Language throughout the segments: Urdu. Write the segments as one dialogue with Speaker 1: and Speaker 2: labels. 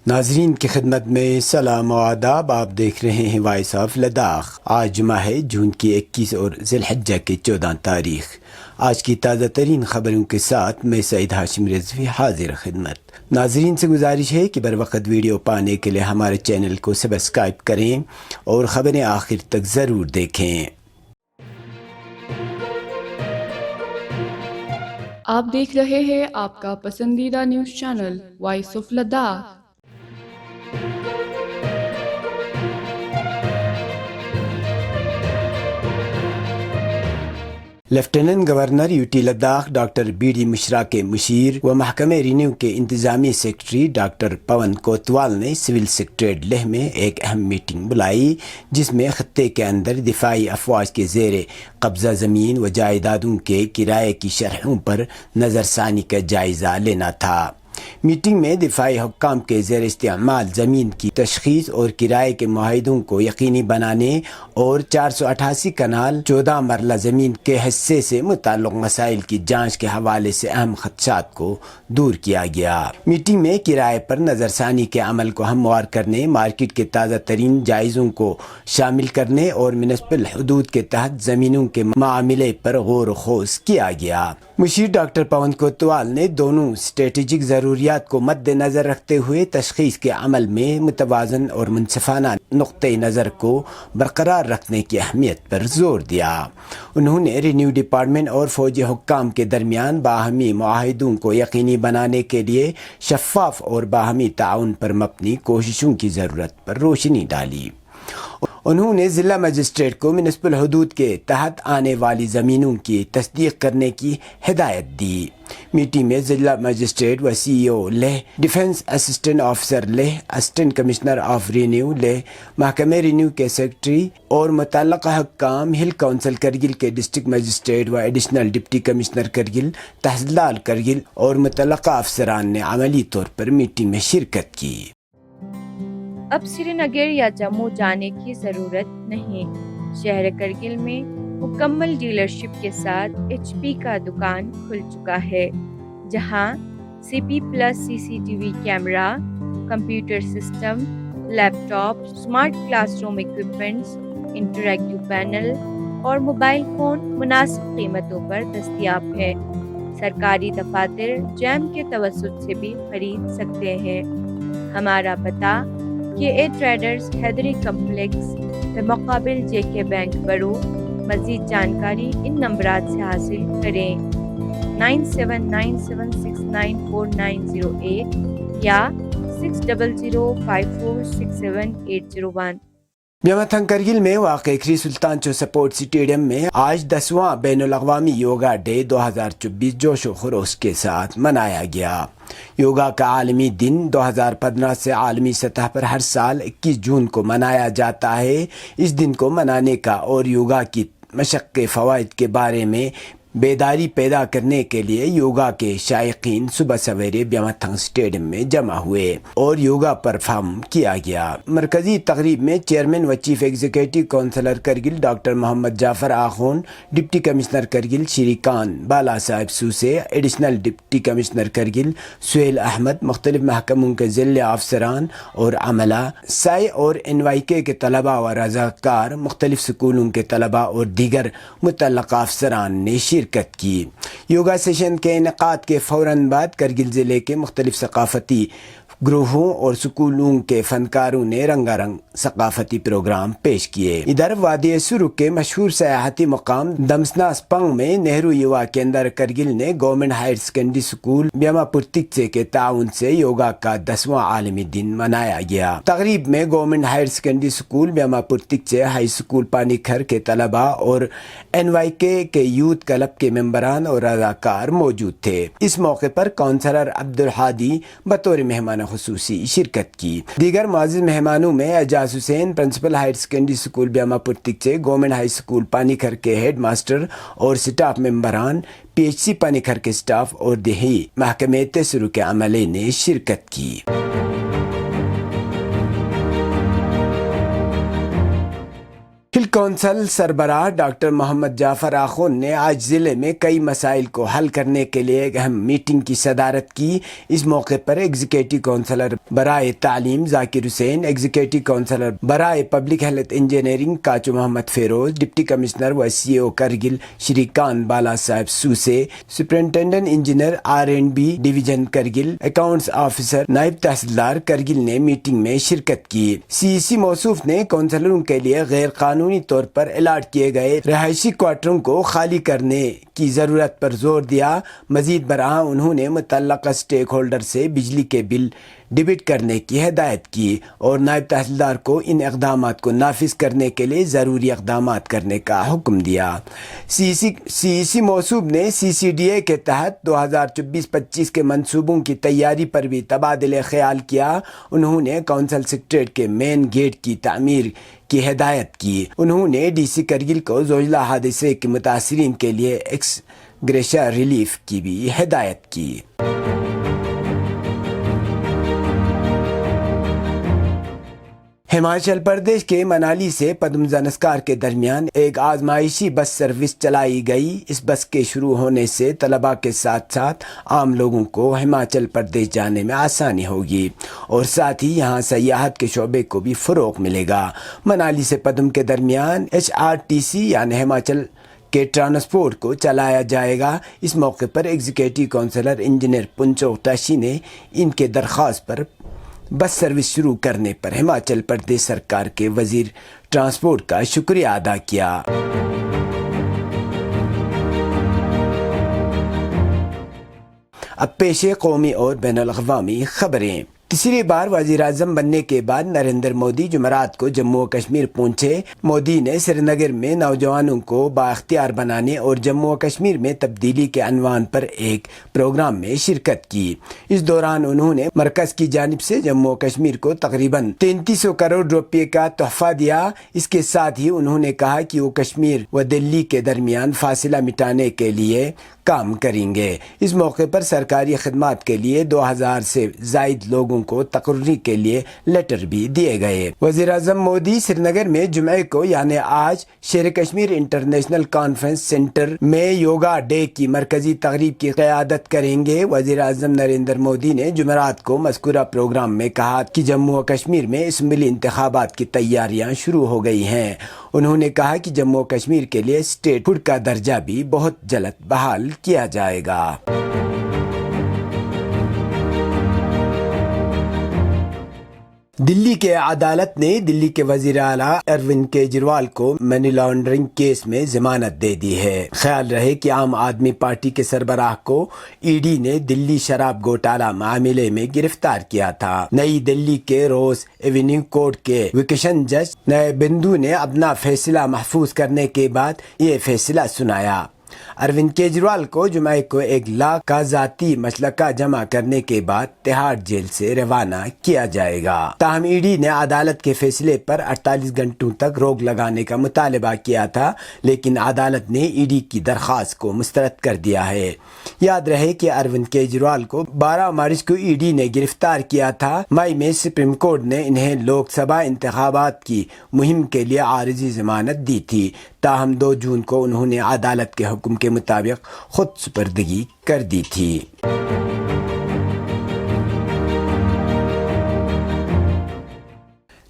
Speaker 1: ناظرین کی خدمت میں سلام و آداب. آپ دیکھ رہے ہیں وائس آف لداخ. آج جمعہ ہے جون کی 21 اور ذی الحجہ کی 14 تاریخ. آج کی تازہ ترین خبروں کے ساتھ میں سعید ہاشم رضوی حاضر خدمت. ناظرین سے گزارش ہے کہ بر وقت ویڈیو پانے کے لیے ہمارے چینل کو سبسکرائب کریں اور خبریں آخر تک ضرور دیکھیں.
Speaker 2: آپ دیکھ رہے ہیں آپ کا پسندیدہ news channel Voice of Ladakh.
Speaker 1: Lieutenant governor UT Ladakh doctor B D Mishra کے مشیر و محکمہ ریونیو کے انتظامی سیکرٹری ڈاکٹر پون کوتوال نے سول سیکریٹریٹ لیہ میں ایک اہم میٹنگ بلائی، جس میں خطے کے اندر دفاعی افواج کے زیر قبضہ زمین و جائیدادوں کے کرائے کی شرحوں پر نظر ثانی کا جائزہ لینا تھا. میٹنگ میں دفاعی حکام کے زیر استعمال زمین کی تشخیص اور کرائے کے معاہدوں کو یقینی بنانے اور 488 کنال 14 مرلہ زمین کے حصے سے متعلق مسائل کی جانچ کے حوالے سے اہم خدشات کو دور کیا گیا. میٹنگ میں کرائے پر نظر ثانی کے عمل کو ہموار کرنے، مارکیٹ کے تازہ ترین جائزوں کو شامل کرنے اور میونسپل حدود کے تحت زمینوں کے معاملے پر غور و خوض کیا گیا. مشیر ڈاکٹر پون کوتوال نے دونوں اسٹریٹجک ضروریات کو مد نظر رکھتے ہوئے تشخیص کے عمل میں متوازن اور منصفانہ نقطۂ نظر کو برقرار رکھنے کی اہمیت پر زور دیا. انہوں نے ریونیو ڈپارٹمنٹ اور فوجی حکام کے درمیان باہمی معاہدوں کو یقینی بنانے کے لیے شفاف اور باہمی تعاون پر مبنی کوششوں کی ضرورت پر روشنی ڈالی. انہوں نے ضلع مجسٹریٹ کو میونسپل حدود کے تحت آنے والی زمینوں کی تصدیق کرنے کی ہدایت دی. میٹنگ میں ضلع مجسٹریٹ و C E O Leh, defence assistant officer Leh, assistant commissioner of revenue Leh, محکمہ ریونیو کے سیکرٹری اور متعلقہ حکام، ہل کونسل کرگل کے ڈسٹرکٹ مجسٹریٹ و additional deputy commissioner Kargil, tehsildar Kargil اور متعلقہ افسران نے عملی طور پر میٹنگ میں شرکت کی.
Speaker 3: اب سری نگر یا جموں جانے کی ضرورت نہیں. شہر کرگل میں مکمل ڈیلرشپ کے ساتھ ایچ پی کا دکان کھل چکا ہے، جہاں C P plus CCTV camera, computer system, laptop, smart class room equipments, interactive panel اور موبائل فون مناسب قیمتوں پر دستیاب ہے. سرکاری دفاتر جیم کے توسط سے بھی خرید سکتے ہیں. ہمارا پتہ KA ٹریڈرز حیدری کمپلیکس بمقابل JK بینک برو. مزید جانکاری ان نمبرات سے حاصل کریں: 9797694908 یا 6005467801.
Speaker 1: بیمتھنگ کرگل میں واقع کری سلطان چو سپورٹ اسٹیڈیم میں آج 10واں بین الاقوامی یوگا ڈے 2024 جوش و خروش کے ساتھ منایا گیا. یوگا کا عالمی دن 2015 سے عالمی سطح پر ہر سال 21 جون کو منایا جاتا ہے. اس دن کو منانے کا اور یوگا کی مشق کے فوائد کے بارے میں بیداری پیدا کرنے کے لیے یوگا کے شائقین صبح سویرے بیمتھنگ اسٹیڈیم میں جمع ہوئے اور یوگا پرفارم کیا گیا. مرکزی تقریب میں چیئرمین و chief executive councillor Kargil doctor Mohammad Jaffer Akhoon, deputy commissioner Kargil Shrikant Balasaheb Suse, additional deputy commissioner Kargil Sohail Ahmad, مختلف محکموں کے ضلع افسران اور عملہ، سائی اور NYK کے طلباء و رضاکار، مختلف سکولوں کے طلباء اور دیگر متعلقہ افسران نے شرکت کی. یوگا سیشن کے انعقاد کے فوراً بعد کرگل ضلع کے مختلف ثقافتی گروہوں اور سکولوں کے فنکاروں نے رنگا رنگ ثقافتی پروگرام پیش کیے. ادھر وادی سرخ کے مشہور سیاحتی مقام دمسنا سپنگ میں نہرو یووا کیندر کرگل نے گورنمنٹ ہائر سیکنڈری اسکول بیما پورتکچے کے تعاون سے یوگا کا 10واں عالمی دن منایا گیا. تقریب میں گورنمنٹ ہائر سیکنڈری اسکول بیما پورتکچے ہائی اسکول پانی کھر کے طلباء اور NYK کے یوتھ کلب کے ممبران اور رضاکار موجود تھے. اس موقع پر کونسلر عبدالحادی بطور مہمان خصوصی شرکت کی. دیگر معزز مہمانوں میں اعجاز حسین، پرنسپل ہائر سیکنڈری اسکول بیما پورتکچے، گورنمنٹ ہائی اسکول پانی کھر کے ہیڈ ماسٹر اور سٹاف ممبران، PHC پانی کھر کے سٹاف اور دیہی محکمے تسرک عملے نے شرکت کی. ہل کونسل سربراہ ڈاکٹر محمد جعفر آخوند نے آج ضلع میں کئی مسائل کو حل کرنے کے لیے ایک اہم میٹنگ کی صدارت کی۔ اس موقع پر ایگزیکٹو کونسلر برائے تعلیم ذاکر حسین، ایگزیکٹو کونسلر برائے public health engineering Kacho Mohammad Feroz, deputy commissioner و C O Kargil Shrikant Balasaheb Suse, superintendent engineer R&B division Kargil, accounts officer, نائب تحصیلدار کرگل نے میٹنگ میں شرکت کی۔ CEC موصوف نے کونسلروں کے لیے غیر قانونی طور پر الاٹ کیے گئے رہائشی کوارٹروں کو خالی کرنے کی ضرورت پر زور دیا۔ مزید برآں انہوں نے متعلقہ اسٹیک ہولڈر سے بجلی کے بل ڈیبٹ کرنے کی ہدایت کی اور نائب تحصیلدار کو ان اقدامات کو نافذ کرنے کے لیے ضروری اقدامات کرنے کا حکم دیا۔ CEC موصوف نے CCDA کے تحت 2024-25 کے منصوبوں کی تیاری پر بھی تبادلہ خیال کیا۔ انہوں نے کونسل سیکریٹریٹ کے مین گیٹ کی تعمیر کی ہدایت کی۔ انہوں نے DC کرگل کو زلزلہ حادثے کے متاثرین کے لیے ایکس گریشیا ریلیف کی بھی ہدایت کی۔ ہماچل پردیش کے منالی سے پدم زنسکار کے درمیان ایک آزمائشی بس سروس چلائی گئی۔ اس بس کے شروع ہونے سے طلباء کے ساتھ ساتھ عام لوگوں کو ہماچل پردیش جانے میں آسانی ہوگی اور ساتھ ہی یہاں سیاحت کے شعبے کو بھی فروغ ملے گا۔ منالی سے پدم کے درمیان HRTC یعنی ہماچل کے ٹرانسپورٹ کو چلایا جائے گا۔ اس موقع پر ایگزیکٹو کونسلر انجینئر پنچوک تاشی نے ان کے درخواست پر بس سروس شروع کرنے پر ہماچل پردیش سرکار کے وزیر ٹرانسپورٹ کا شکریہ ادا کیا۔ اب پیش قومی اور بین الاقوامی خبریں۔ تیسری بار وزیر اعظم بننے کے بعد نریندر مودی جمعرات کو جموں و کشمیر پہنچے۔ مودی نے سری نگر میں نوجوانوں کو بااختیار بنانے اور جموں و کشمیر میں تبدیلی کے عنوان پر ایک پروگرام میں شرکت کی۔ اس دوران انہوں نے مرکز کی جانب سے جموں و کشمیر کو تقریباً 3300 کروڑ روپے کا تحفہ دیا۔ اس کے ساتھ ہی انہوں نے کہا کہ وہ کشمیر و دلی کے درمیان فاصلہ مٹانے کے لیے کام کریں گے۔ اس موقع پر سرکاری خدمات کے لیے 2000 سے زائد لوگوں کو تقرری کے لیے لیٹر بھی دیے گئے۔ وزیر اعظم مودی سری نگر میں جمعے کو یعنی آج شیر کشمیر انٹرنیشنل کانفرنس سینٹر میں یوگا ڈے کی مرکزی تقریب کی قیادت کریں گے۔ وزیر اعظم نریندر مودی نے جمعرات کو مذکورہ پروگرام میں کہا کہ جموں و کشمیر میں اسمبلی انتخابات کی تیاریاں شروع ہو گئی ہیں۔ انہوں نے کہا کہ جموں و کشمیر کے لیے اسٹیٹ ہوڈ کا درجہ بھی بہت جلد بحال کیا جائے گا۔ دلی کے عدالت نے دلی کے وزیر اعلیٰ اروند کیجریوال کو منی لانڈرنگ کیس میں ضمانت دے دی ہے۔ خیال رہے کہ عام آدمی پارٹی کے سربراہ کو ED نے دلی شراب گھوٹالہ معاملے میں گرفتار کیا تھا۔ نئی دلی کے روز ایونیو کورٹ کے ویکیشن جج نئے بندو نے اپنا فیصلہ محفوظ کرنے کے بعد یہ فیصلہ سنایا۔ اروند کیجریوال کو جمعے کو 1 لاکھ کا ذاتی مسلکہ جمع کرنے کے بعد تہاڑ جیل سے روانہ کیا جائے گا۔ تاہم ED نے عدالت کے فیصلے پر 48 گھنٹوں تک روک لگانے کا مطالبہ کیا تھا، لیکن عدالت نے ED کی درخواست کو مسترد کر دیا ہے۔ یاد رہے کہ اروند کیجریوال کو 12 مارچ کو ED نے گرفتار کیا تھا۔ مئی میں سپریم کورٹ نے انہیں لوک سبھا انتخابات کی مہم کے لیے عارضی ضمانت دی تھی، تاہم 2 جون کو انہوں نے عدالت کے حکم کے مطابق خود سپردگی کر دی تھی۔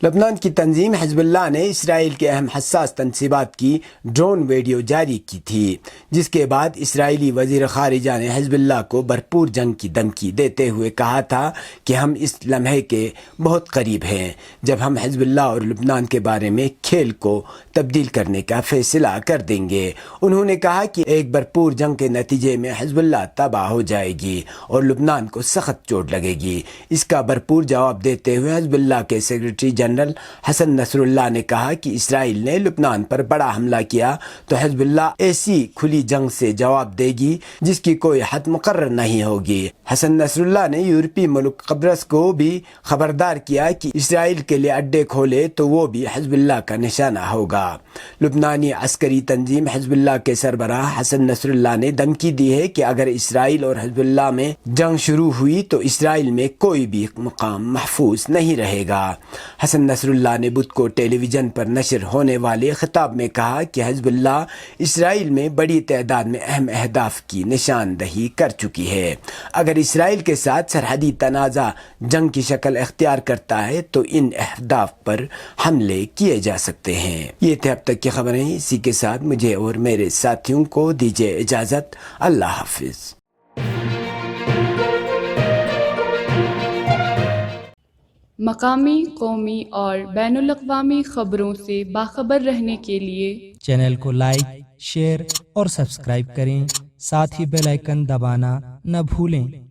Speaker 1: لبنان کی تنظیم حزب اللہ نے اسرائیل کے اہم حساس تنصیبات کی ڈرون ویڈیو جاری کی تھی، جس کے بعد اسرائیلی وزیر خارجہ نے حزب اللہ کو بھرپور جنگ کی دھمکی دیتے ہوئے کہا تھا کہ ہم اس لمحے کے بہت قریب ہیں جب ہم حزب اللہ اور لبنان کے بارے میں کھیل کو تبدیل کرنے کا فیصلہ کر دیں گے۔ انہوں نے کہا کہ ایک بھرپور جنگ کے نتیجے میں حزب اللہ تباہ ہو جائے گی اور لبنان کو سخت چوٹ لگے گی۔ اس کا بھرپور جواب دیتے ہوئے حزب اللہ کے سیکریٹری جنرل حسن نصر اللہ نے کہا کہ اسرائیل نے لبنان پر بڑا حملہ کیا تو حزب اللہ ایسی کھلی جنگ سے جواب دے گی جس کی کوئی حد مقرر نہیں ہوگی۔ حسن نصر اللہ نے یورپی ملک قبرص کو بھی خبردار کیا کہ اسرائیل کے لیے اڈے کھولے تو وہ بھی حزب اللہ کا نشانہ ہوگا۔ لبنانی عسکری تنظیم حزب اللہ کے سربراہ حسن نصر اللہ نے دھمکی دی ہے کہ اگر اسرائیل اور حزب اللہ میں جنگ شروع ہوئی تو اسرائیل میں کوئی بھی مقام محفوظ نہیں رہے گا۔ حسن حسن نصر اللہ نے بدھ کو ٹیلی ویژن پر نشر ہونے والے خطاب میں کہا کہ حزب اللہ اسرائیل میں بڑی تعداد میں اہم اہداف کی نشاندہی کر چکی ہے۔ اگر اسرائیل کے ساتھ سرحدی تنازع جنگ کی شکل اختیار کرتا ہے تو ان اہداف پر حملے کیے جا سکتے ہیں۔ یہ تھے اب تک کی خبریں، اسی کے ساتھ مجھے اور میرے ساتھیوں کو دیجیے اجازت۔ اللہ حافظ۔
Speaker 2: مقامی، قومی اور بین الاقوامی خبروں سے باخبر رہنے کے لیے
Speaker 4: چینل کو لائک، شیئر اور سبسکرائب کریں، ساتھ ہی بیل آئیکن دبانا نہ بھولیں۔